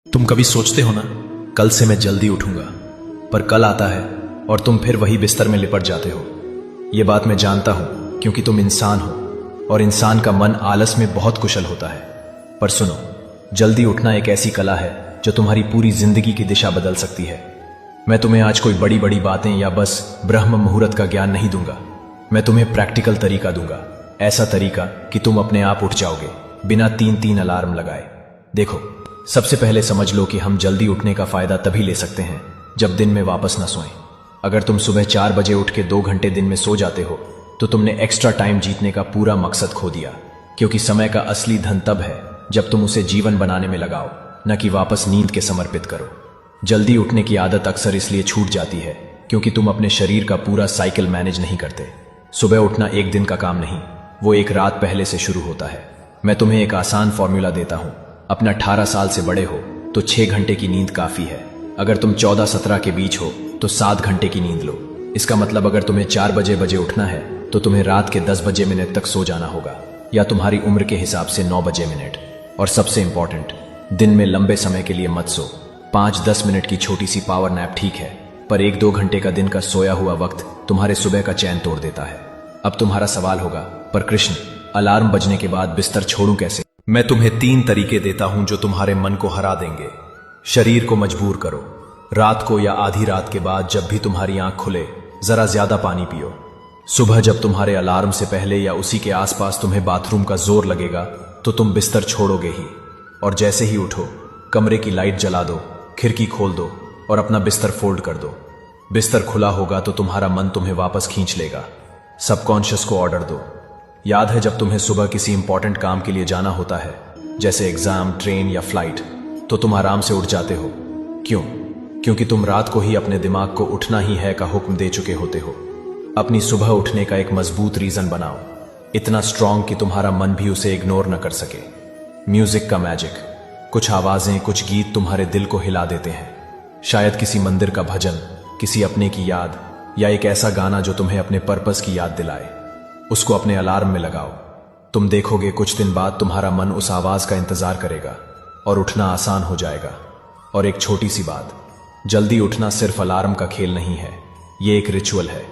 तुम कभी सोचते हो ना, कल से मैं जल्दी उठूंगा, पर कल आता है और तुम फिर वही बिस्तर में लिपट जाते हो। ये बात मैं जानता हूं, क्योंकि तुम इंसान हो और इंसान का मन आलस में बहुत कुशल होता है। पर सुनो, जल्दी उठना एक ऐसी कला है जो तुम्हारी पूरी जिंदगी की दिशा बदल सकती है। मैं तुम्हें आज कोई बड़ी बड़ी बातें या बस ब्रह्म मुहूर्त का ज्ञान नहीं दूंगा। मैं तुम्हें प्रैक्टिकल तरीका दूंगा, ऐसा तरीका कि तुम अपने आप उठ जाओगे, बिना 3-3 अलार्म लगाए। देखो, सबसे पहले समझ लो कि हम जल्दी उठने का फायदा तभी ले सकते हैं जब दिन में वापस न सोएं। अगर तुम सुबह 4 बजे उठ के 2 घंटे दिन में सो जाते हो तो तुमने एक्स्ट्रा टाइम जीतने का पूरा मकसद खो दिया, क्योंकि समय का असली धन तब है जब तुम उसे जीवन बनाने में लगाओ, न कि वापस नींद के समर्पित करो। जल्दी उठने की आदत अक्सर इसलिए छूट जाती है क्योंकि तुम अपने शरीर का पूरा साइकिल मैनेज नहीं करते। सुबह उठना एक दिन का काम नहीं, वो एक रात पहले से शुरू होता है। मैं तुम्हें एक आसान फॉर्मूला देता हूं। अपना 18 साल से बड़े हो तो 6 घंटे की नींद काफी है। अगर तुम 14-17 के बीच हो तो 7 घंटे की नींद लो। इसका मतलब अगर तुम्हें 4 बजे उठना है तो तुम्हें रात के 10 बजे मिनट तक सो जाना होगा, या तुम्हारी उम्र के हिसाब से 9 बजे मिनट। और सबसे इंपॉर्टेंट, दिन में लंबे समय के लिए मत सो। 5-10 मिनट की छोटी सी पावर नैप ठीक है, पर 1-2 घंटे का दिन का सोया हुआ वक्त तुम्हारे सुबह का चैन तोड़ देता है। अब तुम्हारा सवाल होगा, पर कृष्ण, अलार्म बजने के बाद बिस्तर छोड़ूं कैसे? मैं तुम्हें 3 तरीके देता हूं जो तुम्हारे मन को हरा देंगे। शरीर को मजबूर करो। रात को या आधी रात के बाद जब भी तुम्हारी आंख खुले, जरा ज्यादा पानी पियो। सुबह जब तुम्हारे अलार्म से पहले या उसी के आसपास तुम्हें बाथरूम का जोर लगेगा तो तुम बिस्तर छोड़ोगे ही। और जैसे ही उठो, कमरे की लाइट जला दो, खिड़की खोल दो और अपना बिस्तर फोल्ड कर दो। बिस्तर खुला होगा तो तुम्हारा मन तुम्हें वापस खींच लेगा। सबकॉन्शियस को ऑर्डर दो। याद है जब तुम्हें सुबह किसी इंपॉर्टेंट काम के लिए जाना होता है, जैसे एग्जाम, ट्रेन या फ्लाइट, तो तुम आराम से उठ जाते हो। क्यों? क्योंकि तुम रात को ही अपने दिमाग को उठना ही है का हुक्म दे चुके होते हो। अपनी सुबह उठने का एक मजबूत रीजन बनाओ, इतना स्ट्रांग कि तुम्हारा मन भी उसे इग्नोर न कर सके। म्यूजिक का मैजिक। कुछ आवाजें, कुछ गीत तुम्हारे दिल को हिला देते हैं। शायद किसी मंदिर का भजन, किसी अपने की याद, या एक ऐसा गाना जो तुम्हें अपने पर्पस की याद दिलाए। उसको अपने अलार्म में लगाओ। तुम देखोगे कुछ दिन बाद तुम्हारा मन उस आवाज का इंतजार करेगा और उठना आसान हो जाएगा। और एक छोटी सी बात, जल्दी उठना सिर्फ अलार्म का खेल नहीं है, ये एक रिचुअल है।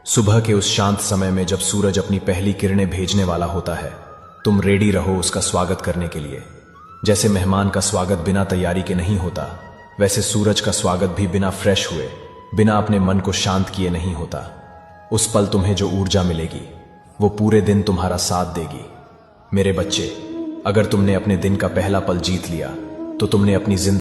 सुबह के उस शांत समय में जब सूरज अपनी पहली किरणें भेजने वाला होता है, तुम रेडी रहो उसका स्वागत करने के लिए। जैसे मेहमान का स्वागत बिना तैयारी के नहीं होता, वैसे सूरज का स्वागत भी बिना फ्रेश हुए, बिना अपने मन को शांत किए नहीं होता। उस पल तुम्हें जो ऊर्जा मिलेगी वो पूरे दिन तुम्हारा साथ देगी। मेरे बच्चे, अगर तुमने अपने दिन का पहला पल जीत लिया तो तुमने अपनी जिंदगी